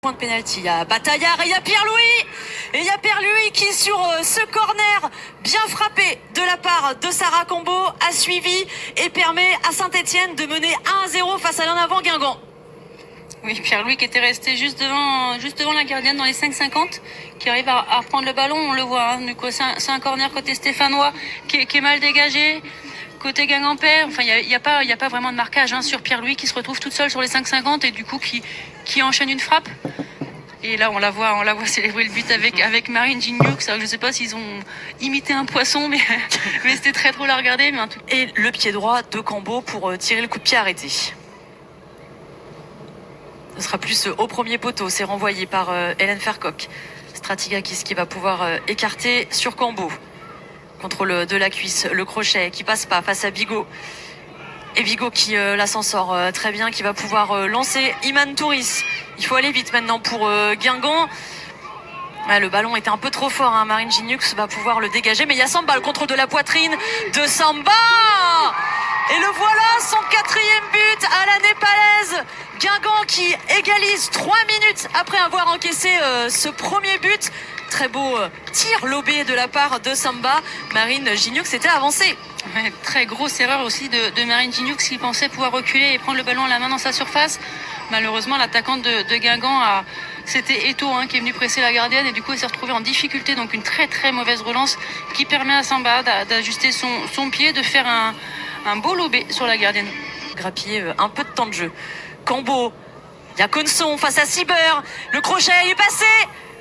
Point de pénalty, il y a Bataillard et il y a Pierre-Louis. Et il y a Pierre-Louis qui, sur ce corner bien frappé de la part de Sarah Combo, a suivi et permet à Saint-Etienne de mener 1-0 face à l'en avant Guingamp. Oui, Pierre-Louis qui était resté juste devant la gardienne dans les 5,50, qui arrive à reprendre le ballon, on le voit. Du coup, c'est un corner côté stéphanois qui est mal dégagé. Côté Guingampais, enfin, il y a pas vraiment de marquage sur Pierre-Louis qui se retrouve toute seule sur les 5,50 et du coup qui enchaîne une frappe. Et là, on la voit célébrer le but avec Marine Gignoux. Je ne sais pas s'ils ont imité un poisson, mais c'était très drôle à regarder. Mais Et le pied droit de Combo pour tirer le coup de pied arrêté. Ce sera plus au premier poteau. C'est renvoyé par Hélène Fercoq. Stratigakis qui va pouvoir écarter sur Combo. Contrôle de la cuisse, le crochet qui passe pas face à Bigot. Et Bigot qui là s'en sort très bien, qui va pouvoir lancer Iman Touris. Il faut aller vite maintenant pour Guingamp. Le ballon était un peu trop fort, Marine Gignoux va pouvoir le dégager. Mais il y a Samba, le contrôle de la poitrine de Samba. Et le voilà, son 4e but à la népalaise. Guingamp qui égalise 3 minutes après avoir encaissé ce premier but. Très beau tir lobé de la part de Samba. Marine Gignoux était avancée. Ouais, très grosse erreur aussi de Marine Gignoux qui pensait pouvoir reculer et prendre le ballon à la main dans sa surface. Malheureusement, l'attaquante de Guingamp, c'était Eto qui est venu presser la gardienne et du coup elle s'est retrouvée en difficulté. Donc une très très mauvaise relance qui permet à Samba d'ajuster son pied, de faire un beau lobé sur la gardienne. Grappiller un peu de temps de jeu. Combo, il y a Conson face à Sieber. Le crochet est passé.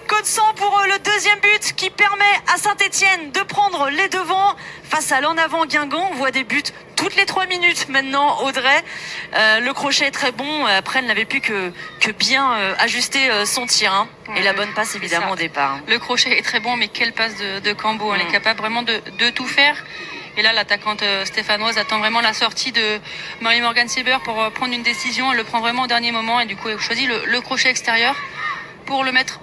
Conson pour le 2e but qui permet à Saint-Etienne de prendre les devants face à l'en avant Guingamp. On voit des buts toutes les 3 minutes maintenant, Audrey. Le crochet est très bon. Après, elle n'avait plus que bien ajuster son tir. Et la bonne passe évidemment au départ. Le crochet est très bon, mais quelle passe de Combo. Elle est capable vraiment de tout faire. Et là, l'attaquante stéphanoise attend vraiment la sortie de Marie-Morgane Sieber pour prendre une décision. Elle le prend vraiment au dernier moment et du coup, elle choisit le crochet extérieur pour le mettre.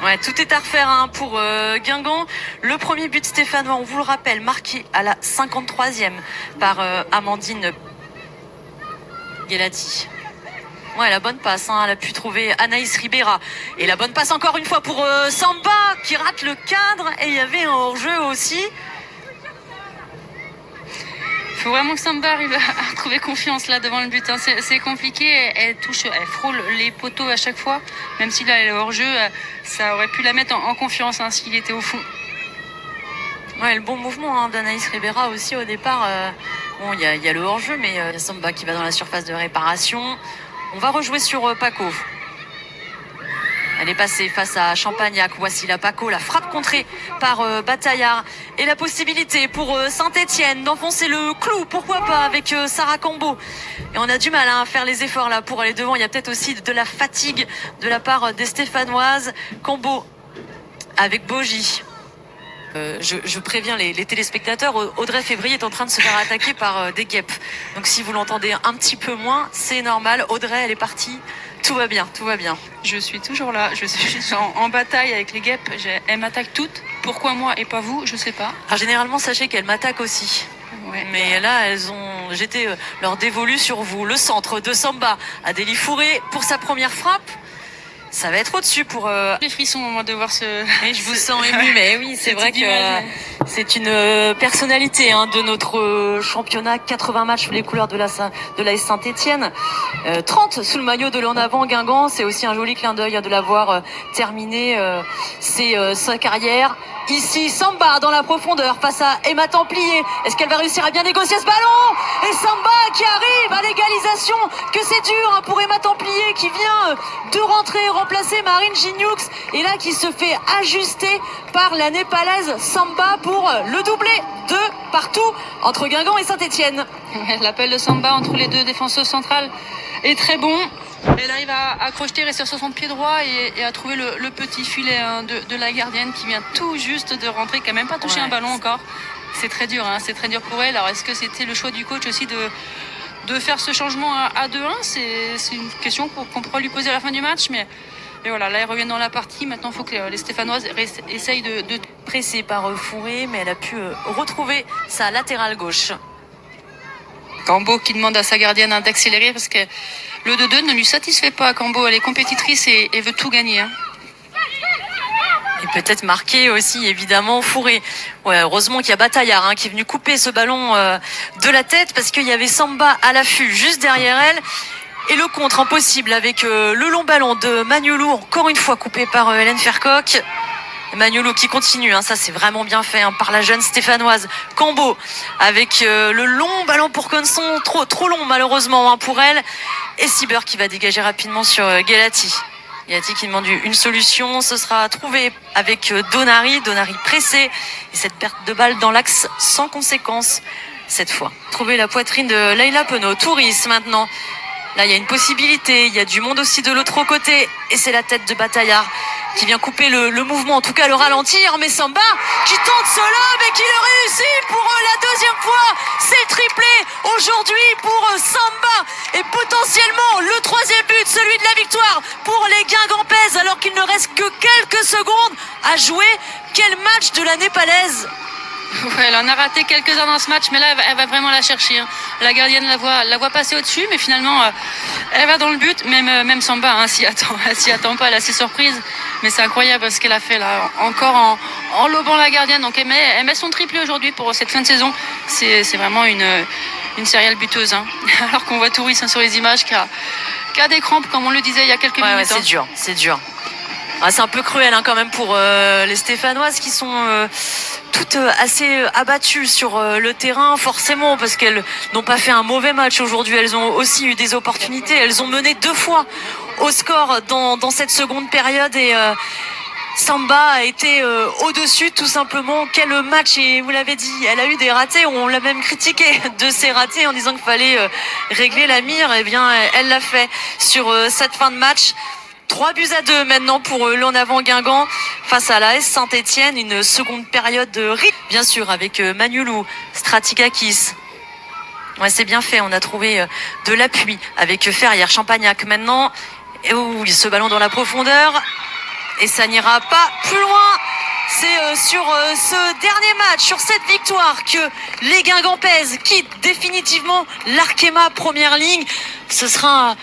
Ouais, tout est à refaire pour Guingamp. Le premier but stéphanois, on vous le rappelle, marqué à la 53e par Amandine Gelati. Ouais, la bonne passe, elle a pu trouver Anaïs Ribera. Et la bonne passe encore une fois pour Samba qui rate le cadre. Et il y avait un hors-jeu aussi. Il faut vraiment que Samba arrive à trouver confiance là devant le but. C'est compliqué. Elle frôle les poteaux à chaque fois. Même si là elle est hors jeu, ça aurait pu la mettre en confiance s'il était au fond. Ouais, le bon mouvement d'Anaïs Ribera aussi au départ. Bon, il y a le hors jeu, mais il y a Samba qui va dans la surface de réparation. On va rejouer sur Paco. Elle est passée face à Champagnac. Voici la Paco, la frappe contrée par Bataillard. Et la possibilité pour Saint-Etienne d'enfoncer le clou, pourquoi pas, avec Sarah Combo. Et on a du mal à faire les efforts là pour aller devant. Il y a peut-être aussi de la fatigue de la part des Stéphanoises. Combo avec Bogie. Je préviens les téléspectateurs, Audrey Février est en train de se faire attaquer par des guêpes. Donc si vous l'entendez un petit peu moins, c'est normal. Audrey, elle est partie. Tout va bien, tout va bien. Je suis toujours là, je suis en bataille avec les guêpes. Elles m'attaquent toutes. Pourquoi moi et pas vous, je sais pas. Alors, généralement, sachez qu'elles m'attaquent aussi. Ouais. Mais là, elles ont jeté leur dévolu sur vous. Le centre de Samba, Adélie Fourré pour sa première frappe. Ça va être au-dessus pour... Les frissons moi, de voir ce... Et je vous sens ému, mais oui, c'est vrai que c'est une personnalité de notre championnat. 80 matchs sous les couleurs de l'AS Saint-Etienne. 30 sous le maillot de l'en avant Guingamp. C'est aussi un joli clin d'œil de l'avoir terminé sa carrière. Ici, Samba dans la profondeur face à Emma Templier. Est-ce qu'elle va réussir à bien négocier ce ballon? Et Samba qui arrive à l'égalisation. Que c'est dur pour Emma Templier qui vient de rentrer, remplacer Marine Gignoux. Et là qui se fait ajuster par la népalaise Samba pour le doublé de partout entre Guingamp et Saint-Etienne. L'appel de Samba entre les deux défenseurs centrales est très bon. Elle arrive à crocheter, rester sur son pied droit et à trouver le petit filet de la gardienne qui vient tout juste de rentrer, qui n'a même pas touché un ballon encore. C'est très dur, c'est très dur pour elle. Alors est-ce que c'était le choix du coach aussi de faire ce changement à 2-1? C'est une question qu'on pourra lui poser à la fin du match, mais voilà, là elle revient dans la partie. Maintenant il faut que les Stéphanoises essayent de presser par Fourré, mais elle a pu retrouver sa latérale gauche. Combo qui demande à sa gardienne d'accélérer parce que le 2-2 ne lui satisfait pas. Cambo, elle est compétitrice et veut tout gagner. Et peut-être marqué aussi, évidemment, Fourré. Ouais, heureusement qu'il y a Bataillard qui est venu couper ce ballon de la tête parce qu'il y avait Samba à l'affût juste derrière elle. Et le contre impossible avec le long ballon de Maniolou, encore une fois coupé par Hélène Fercoq. Maniolou qui continue, ça c'est vraiment bien fait par la jeune stéphanoise. Cambo avec le long ballon pour Conson, trop long malheureusement pour elle. Et Sieber qui va dégager rapidement sur Gelati. Gelati qui demande une solution, ce sera trouvé avec Donari pressé. Et cette perte de balle dans l'axe sans conséquence cette fois. Trouver la poitrine de Leila Penaud. Touris maintenant. Là, il y a une possibilité. Il y a du monde aussi de l'autre côté. Et c'est la tête de Bataillard qui vient couper le mouvement, en tout cas le ralentir. Mais Samba qui tente cela, mais qui le réussit pour la deuxième fois. C'est le triplé aujourd'hui pour Samba. Et potentiellement le troisième but, celui de la victoire pour les Guingampaises, alors qu'il ne reste que quelques secondes à jouer. Quel match de la Népalaise! Ouais, elle en a raté quelques-uns dans ce match, mais là, elle va vraiment la chercher. La gardienne la voit passer au-dessus, mais finalement, elle va dans le but. Même Samba s'y attend. Elle s'y attend pas, elle est assez surprise. Mais c'est incroyable ce qu'elle a fait là, encore en lobant la gardienne. Donc elle met son triplé aujourd'hui pour cette fin de saison. C'est vraiment une sérielle buteuse. Alors qu'on voit Touris sur les images qui a des crampes, comme on le disait il y a quelques minutes. Ouais, c'est dur. C'est un peu cruel quand même pour les Stéphanoises qui sont toutes assez abattues sur le terrain, forcément, parce qu'elles n'ont pas fait un mauvais match aujourd'hui. Elles ont aussi eu des opportunités. Elles ont mené 2 fois au score dans cette seconde période et Samba a été au-dessus tout simplement. Quel match, et vous l'avez dit, elle a eu des ratés, on l'a même critiqué de ces ratés en disant qu'il fallait régler la mire. Eh bien, elle l'a fait sur cette fin de match. 3-2 maintenant pour l'en avant Guingamp face à la S Saint-Etienne. Une seconde période de rythme, bien sûr, avec Maniolou, Stratikakis. Ouais, c'est bien fait, on a trouvé de l'appui avec Ferrière, Champagnac maintenant. Et ce ballon dans la profondeur. Et ça n'ira pas plus loin. C'est sur ce dernier match, sur cette victoire, que les Guingampaises quittent définitivement l'Arkema première ligne. Ce sera